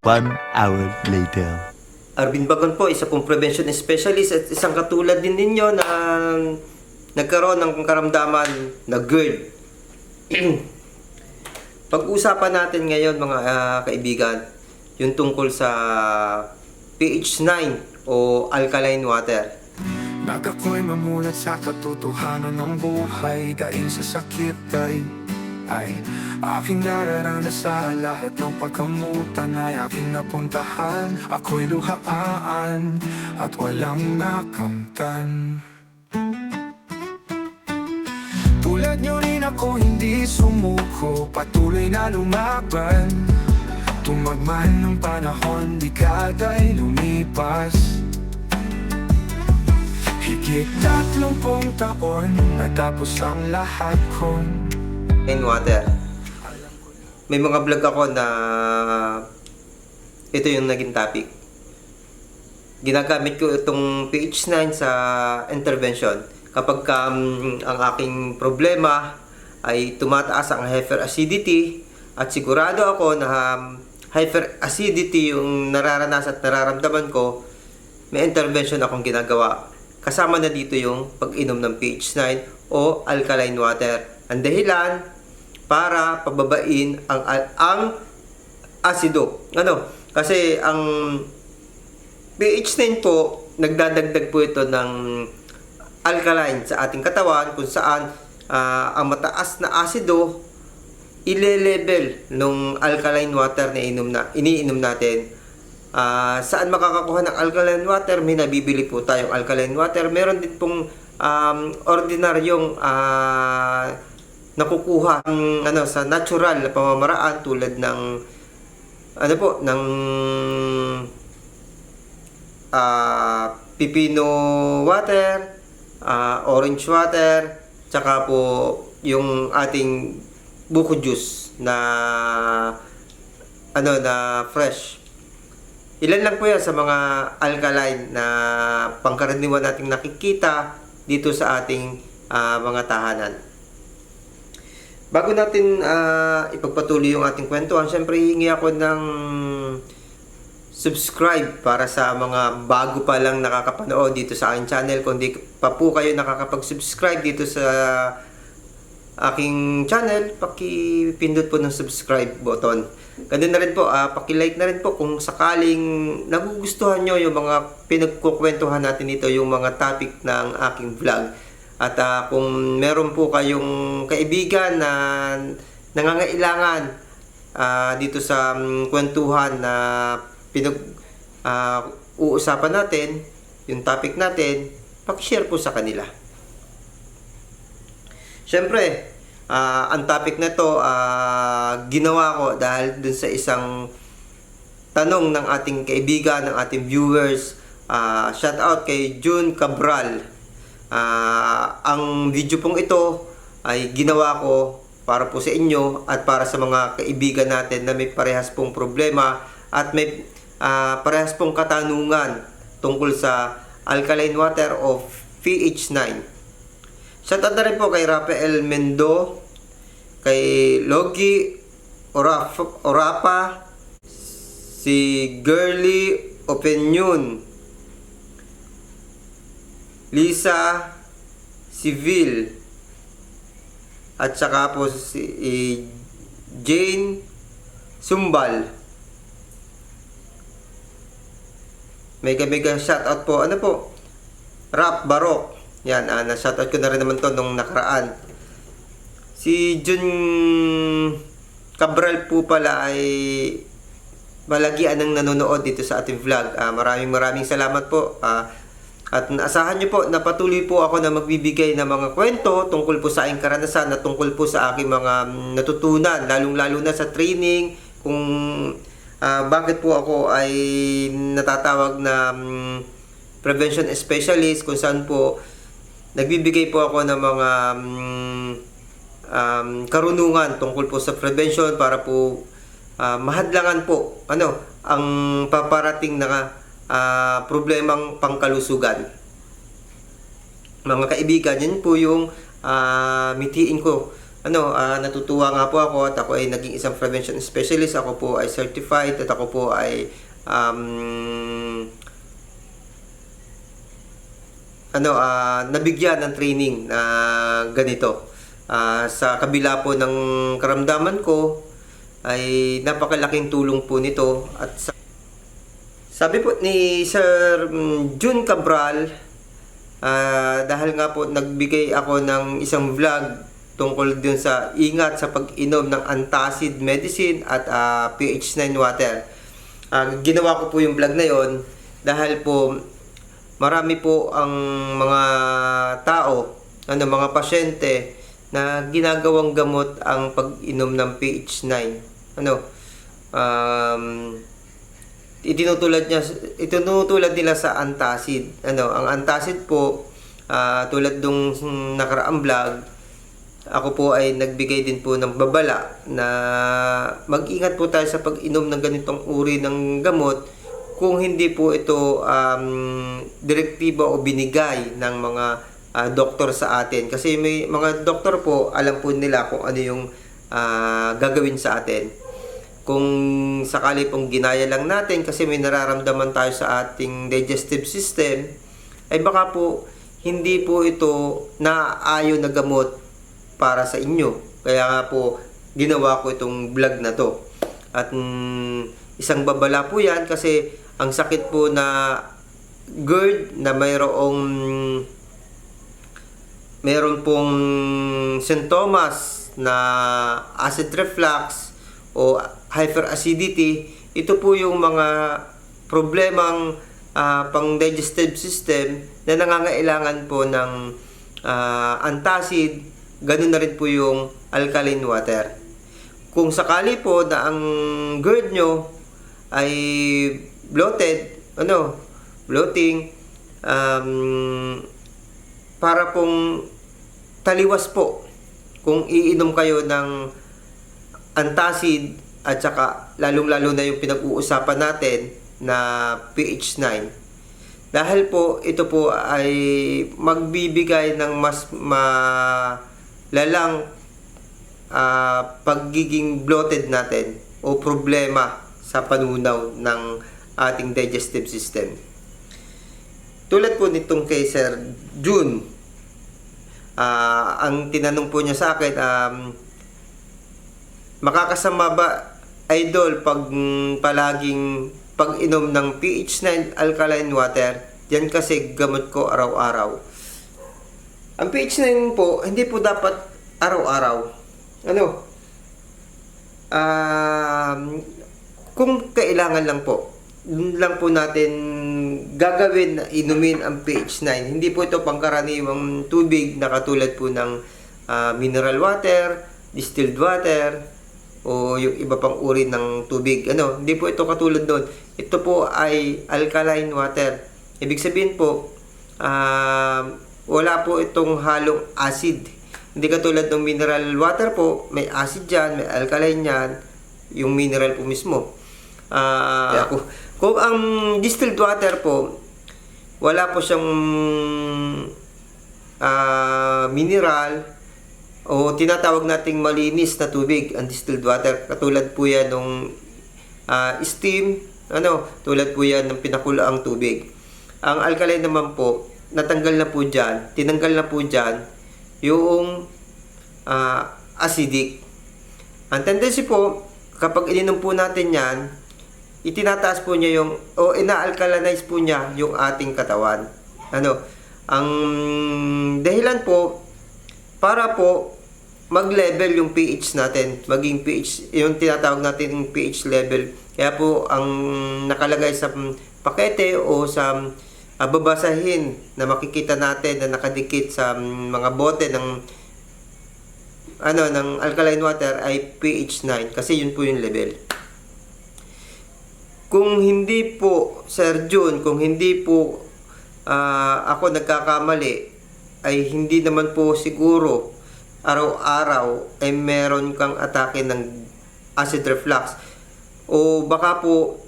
1 hour later. Arvin Bagon po, isa pong prevention specialist at isang katulad din ninyo na nagkaroon ng karamdaman na GERD. Pag-usapan natin ngayon mga kaibigan, yung tungkol sa pH 9 o alkaline water. Nagako'y mamulat sa katotohanan ng buhay. Dahil sa sakit ay aking nararanasan. Lahat ng pagkamutan ay aking napuntahan. Ako'y luhaan at walang nakamtan. Tulad nyo rin ako hindi sumuko, patuloy na lumaban. Tumagman ng panahon, dekada'y lumipas. Higit 30 taon, natapos ang lahat kong And water. May mga vlog ako na ito yung naging topic. Ginagamit ko itong pH 9 sa intervention kapag ang aking problema ay tumataas ang hyperacidity at sigurado ako na hyperacidity yung nararanasan at nararamdaman ko, may intervention akong ginagawa. Kasama na dito yung pag-inom ng pH 9 o alkaline water. Ang dahilan para pababain ang asido. Kasi ang pH 9 po, nagdadagdag po ito ng alkaline sa ating katawan kung saan ang mataas na asido ile-level ng alkaline water na iniinom natin. Saan makakakuha ng alkaline water? May nabibili po tayong alkaline water. Meron din pong ordinaryong nakukuha sa natural na pamamaraan tulad ng pipino water, orange water, tsaka po yung ating buko juice na fresh. Ilan lang po yan sa mga alkaline na pangkaraniwan nating nakikita dito sa ating mga tahanan. Bago natin ipagpatuloy yung ating kwentuhan, syempre hihingi ako ng subscribe para sa mga bago pa lang nakakapanood dito sa aking channel. Kung di pa po kayo nakakapag-subscribe dito sa aking channel, pakipindot po ng subscribe button. Ganun na rin po, paki-like na rin po kung sakaling nagugustuhan nyo yung mga pinagkukwentuhan natin dito, yung mga topic ng aking vlog. At kung meron po kayong kaibigan na nangangailangan dito sa kwentuhan na uusapan natin, yung topic natin, paki-share po sa kanila. Siyempre, ang topic na to ginawa ko dahil dun sa isang tanong ng ating kaibigan, ng ating viewers. Shout out kay June Cabral. Ang video pong ito ay ginawa ko para po sa inyo at para sa mga kaibigan natin na may parehas pong problema at may parehas pong katanungan tungkol sa alkaline water o pH 9. Shoutout na rin po kay Rafael Mendo, kay Logi Orapa, si Girly Opinion, Lisa Civil, at saka po si Jane Sumbal. May shoutout po, Rap Barok. Yan, na-shoutout ko na rin naman to nung nakaraan. Si Jun Cabral po pala ay malagian ng nanonood dito sa ating vlog. Maraming salamat po. At naasahan nyo po na patuloy po ako na magbibigay ng mga kwento tungkol po sa aking karanasan at tungkol po sa aking mga natutunan, lalong-lalo na sa training, kung bakit po ako ay natatawag na prevention specialist, kung saan po nagbibigay po ako ng mga karunungan tungkol po sa prevention para po mahadlangan po ang paparating na problemang pangkalusugan. Mga kaibigan, yan po yung mitiin ko natutuwa nga po ako at ako ay naging isang prevention specialist. Ako po ay certified at ako po ay nabigyan ng training na ganito. Sa kabila po ng karamdaman ko ay napakalaking tulong po nito at sabi po ni Sir June Cabral, dahil nga po nagbigay ako ng isang vlog tungkol dun sa ingat sa pag-inom ng antacid medicine at pH 9 water. Ginawa ko po yung vlog na yon dahil po marami po ang mga tao, mga pasyente na ginagawang gamot ang pag-inom ng pH 9. Itinutulad nila sa antacid. Ang antacid po, tulad nung nakaraang vlog, ako po ay nagbigay din po ng babala na mag-ingat po tayo sa pag-inom ng ganitong uri ng gamot kung hindi po ito direktiba o binigay ng mga doktor sa atin. Kasi may mga doktor po, alam po nila kung ano yung gagawin sa atin. Kung sakali pong ginaya lang natin kasi may nararamdaman tayo sa ating digestive system, ay baka po hindi po ito naaayon na gamot para sa inyo. Kaya nga po ginawa ko itong vlog na to. At isang babala po yan kasi ang sakit po na GERD na meron pong sintomas na acid reflux o hyperacidity, ito po yung mga problemang pang digestive system na nangangailangan po ng antacid. Ganun na rin po yung alkaline water. Kung sakali po na ang GERD nyo ay bloated, bloating, para pong taliwas po kung iinom kayo ng antacid at saka lalong-lalo na yung pinag-uusapan natin na pH 9. Dahil po ito po ay magbibigay ng mas lalang pagiging bloated natin o problema sa panunaw ng ating digestive system. Tulad po nitong kay Sir June, ang tinanong po niya sa akin, makakasama ba, idol, pag palaging pag-inom ng pH 9 alkaline water? Yan kasi gamot ko araw-araw. Ang pH 9 po, hindi po dapat araw-araw. Kung kailangan lang po, dun lang po natin gagawin na inumin ang pH 9. Hindi po ito pangkaraniwang tubig na katulad po ng mineral water, distilled water, o yung iba pang uri ng tubig. Hindi po ito katulad doon. Ito po ay alkaline water. Ibig sabihin po, wala po itong halong acid. Hindi katulad ng mineral water po, may acid dyan, may alkaline yan, yung mineral po mismo. Kung ang distilled water po, wala po siyang mineral o tinatawag nating malinis na tubig, ang distilled water. Katulad po yan ng steam, tulad po yan ng pinakulaang tubig. Ang alkaline naman po, natanggal na po dyan, tinanggal na po dyan yung acidic. Ang tendency po, kapag ininom po natin yan, itinataas po niya o ina-alkalinize po niya yung ating katawan. Ang dahilan po, para po mag-level yung pH natin, maging pH, yung tinatawag natin yung pH level. Kaya po ang nakalagay sa pakete o sa babasahin na makikita natin na nakadikit sa mga bote ng alkaline water ay pH 9 kasi yun po yung level. Kung hindi po, Sir June, kung hindi po ako nagkakamali, ay hindi naman po siguro araw-araw ay meron kang atake ng acid reflux. O baka po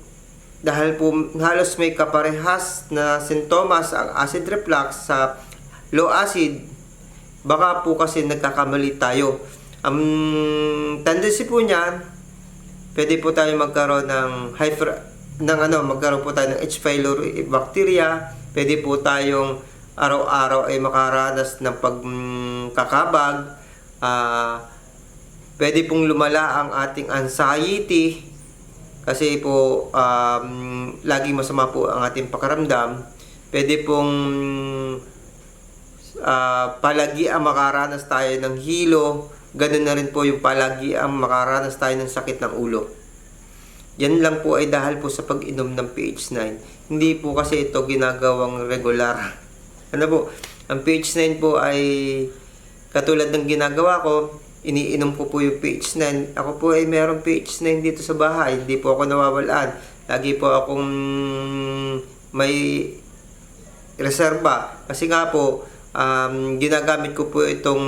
dahil po halos may kaparehas na sintomas ang acid reflux sa low acid, baka po kasi nagkakamali tayo. Ang tendency po niyan, pwede po tayo magkaroon magkaroon po tayo ng H. pylori bacteria. Pwede po tayong araw-araw ay makaranas ng pagkakabag. Pwede pong lumala ang ating anxiety kasi po laging masama po ang ating pakiramdam. Pwede pong palagi ang makaranas tayo ng hilo. Ganun na rin po yung palagi ang makaranas tayo ng sakit ng ulo. Yan lang po ay dahil po sa pag-inom ng PH9. Hindi po kasi ito ginagawang regular. Ano po, ang PH9 po ay katulad ng ginagawa ko, iniinom ko po yung PH9. Ako po ay merong PH9 dito sa bahay. Hindi po ako nawawalaan. Lagi po akong may reserba. Kasi nga po, ginagamit ko po itong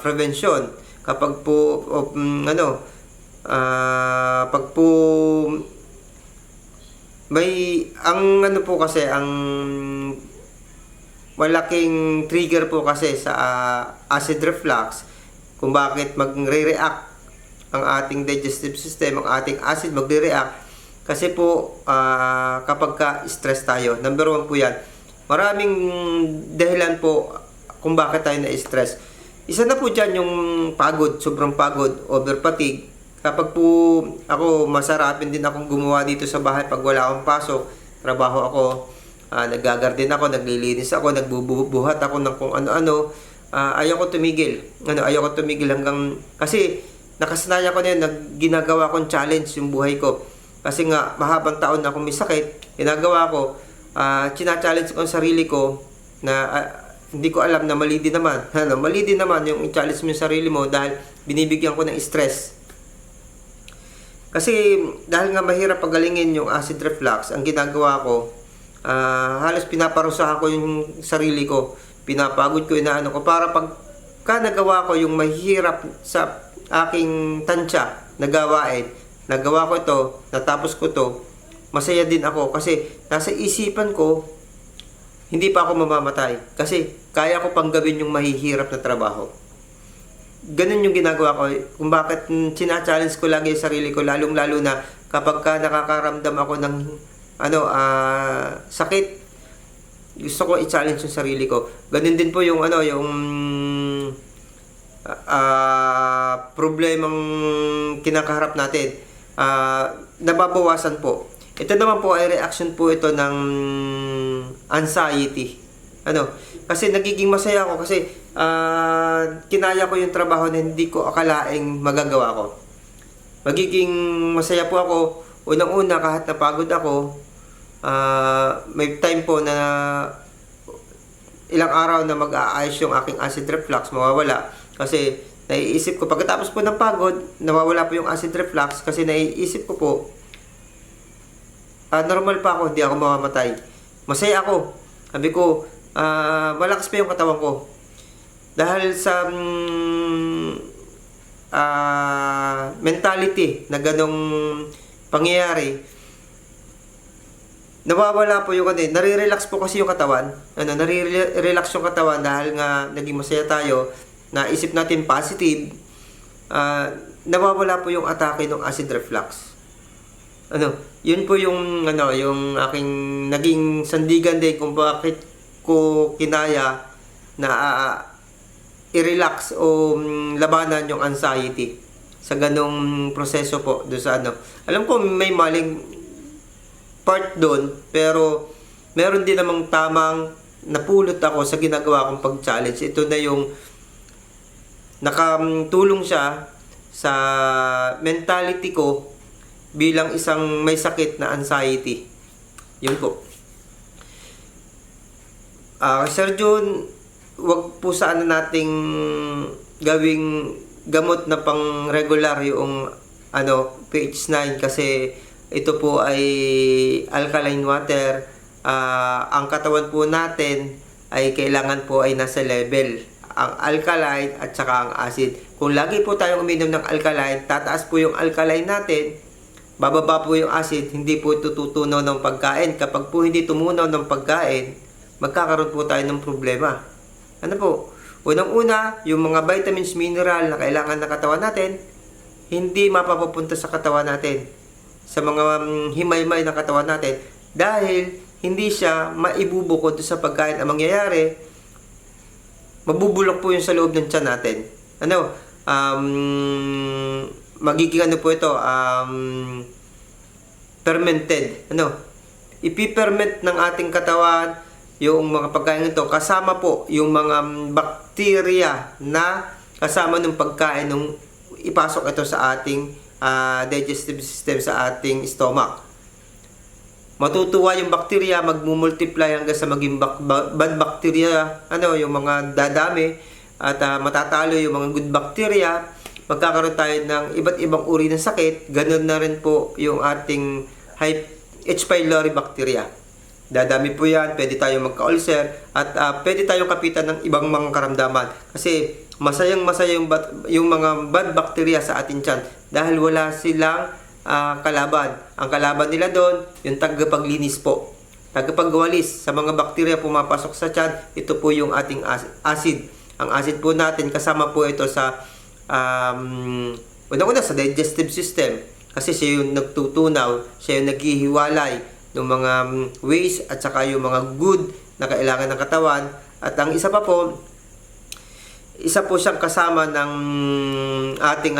prevention. Kapag po, pag po ang malaking trigger po kasi sa acid reflux kung bakit magre-react ang ating digestive system, ang ating acid magre-react kasi po kapag ka-stress tayo. Number 1 po yan. Maraming dahilan po kung bakit tayo na-stress. Isa na po dyan yung pagod, sobrang pagod, over fatigue. Kapag po ako, masarapin din akong gumawa dito sa bahay pag wala akong pasok, trabaho ako, nag-garden ako, naglilinis ako, nagbubuhat ako ng kung ano-ano. Ayaw ko tumigil. Ayaw ko tumigil hanggang, kasi nakasanayan ko na yun, ginagawa kong challenge yung buhay ko. Kasi nga, mahabang taon na akong may sakit, ginagawa ko, china-challenge ko ang sarili ko na hindi ko alam na mali din naman. Mali din naman yung i-challenge mo yung sarili mo dahil binibigyan ko ng stress. Kasi dahil nga mahirap pagalingin yung acid reflux, ang ginagawa ko, halos pinaparusahan ko yung sarili ko. Pinapagod ko, inaano ko para pagka nagawa ko yung mahirap sa aking tansya na gawain, nagawa ko ito, natapos ko to, masaya din ako kasi nasa isipan ko, hindi pa ako mamamatay. Kasi kaya ko pang gawin yung mahihirap na trabaho. Ganun yung ginagawa ko. Kung bakit sina-challenge ko lagi yung sarili ko, lalong-lalo na kapag ka nakakaramdam ako ng sakit, gusto ko i-challenge yung sarili ko. Ganun din po yung problemang kinakaharap natin. Nababawasan po. Ito naman po ay reaction po ito ng anxiety. Kasi nagiging masaya ako kasi kinaya ko yung trabaho na hindi ko akalaing magagawa ko. Magiging masaya po ako. Unang-una, kahit napagod ako, may time po na ilang araw na mag-aayos yung aking acid reflux, mawawala. Kasi naiisip ko, pagkatapos po ng pagod, nawawala po yung acid reflux kasi naiisip ko po, normal pa ako, hindi ako mamamatay. Masaya ako. Sabi ko, malakas pa yung katawan ko. Dahil sa mentality na ganong pangyayari, nawawala po yung nare-relax po kasi yung katawan. Nare-relax yung katawan dahil nga naging masaya tayo, naisip natin positive, nawawala po yung atake ng acid reflux. Yun po yung yung aking naging sandigan din kung bakit ko kinaya na i-relax o labanan yung anxiety sa ganong proseso po do sa Alam ko may maling part doon, pero meron din namang tamang napulot ako sa ginagawa kong pag-challenge. Ito na yung nakatulong siya sa mentality ko bilang isang may sakit na anxiety. Yun po. Sir Jun, wag po sana nating gawing gamot na pang regular yung PH9 kasi ito po ay alkaline water. Ang katawan po natin ay kailangan po ay nasa level ang alkaline at saka ang acid. Kung lagi po tayong uminom ng alkaline, tataas po yung alkaline natin, bababa po yung acid, hindi po ito tutunaw ng pagkain. Kapag po hindi tumunaw ng pagkain, magkakaroon po tayo ng problema. Unang-una, yung mga vitamins, mineral na kailangan ng katawan natin, hindi mapapapunta sa katawan natin, sa mga himay-may ng katawan natin, dahil hindi siya maibubukod sa pagkain. Ang mangyayari, mabubulok po yung sa loob ng tiyan natin. Magiging po ito, fermented. Ipiperment ng ating katawan yung mga pagkain ito, kasama po yung mga bakterya na kasama ng pagkain nung ipasok ito sa ating digestive system, sa ating stomach. Matutuwa yung bakterya, magmumultiply hanggang sa maging bad bacteria, yung mga dadami, at matatalo yung mga good bacteria. Magkakaroon tayo ng iba't ibang uri ng sakit. Ganun na rin po yung ating H. pylori bacteria. Dadami po yan, pwede tayong magka-ulcer, at pwede tayong kapitan ng ibang mga karamdaman. Kasi masayang-masaya yung mga bad bacteria sa ating tiyan dahil wala silang kalaban. Ang kalaban nila doon, yung tagapaglinis po. Tagapagwalis sa mga bakterya pumapasok sa tiyan, ito po yung ating acid. Ang acid po natin, kasama po ito sa unang-una sa digestive system. Kasi siya yung nagtutunaw, siya yung naghihiwalay ng mga waste at saka yung mga good na kailangan ng katawan. At ang isa po siyang kasama ng ating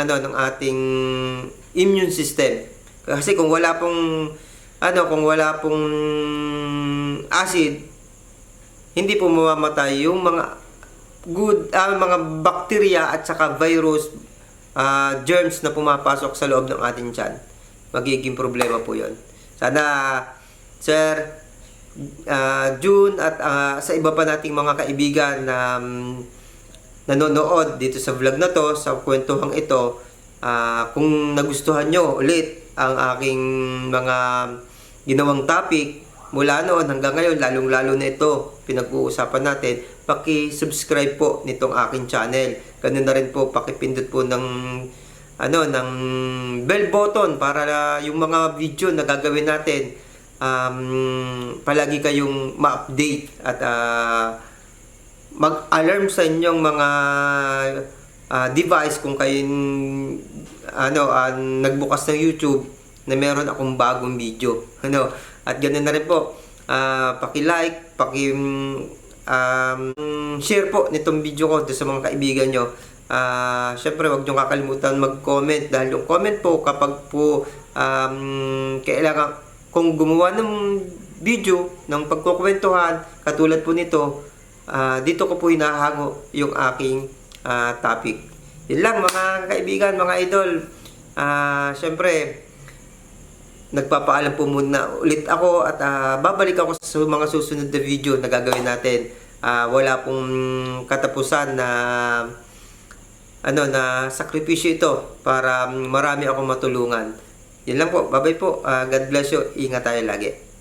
immune system. Kasi kung wala pong acid, hindi po mamamatay yung mga mga bacteria at saka virus, germs na pumapasok sa loob ng ating tiyan. Magiging problema po 'yon. Sana Sir June at sa iba pa nating mga kaibigan na nanonood dito sa vlog na to, sa kwentuhang ito, kung nagustuhan nyo ulit ang aking mga ginawang topic mula noon hanggang ngayon, lalong-lalo na ito pinag-uusapan natin, paki-subscribe po nitong aking channel. Ganun na rin po, paki-pindot po ng bell button para yung mga video na gagawin natin, palagi kayong ma-update at mag-alarm sa inyong mga device kung kayo nagbukas ng YouTube na meron akong bagong video. At ganoon na rin po, paki-like, share po nitong video ko sa mga kaibigan nyo. Syempre, huwag nyo kakalimutan mag-comment dahil yung comment po kapag po kailangan kung gumawa ng video ng pagkukwentuhan katulad po nito, dito ko po hinahango yung aking topic. Yun lang mga kaibigan, mga idol. Syempre, nagpapaalam po muna ulit ako at babalik ako sa mga susunod na video na gagawin natin. Wala pong katapusan na sakripisyo ito para marami akong matulungan. Yun lang po. Bye-bye po. God bless you. Ingat tayo lagi.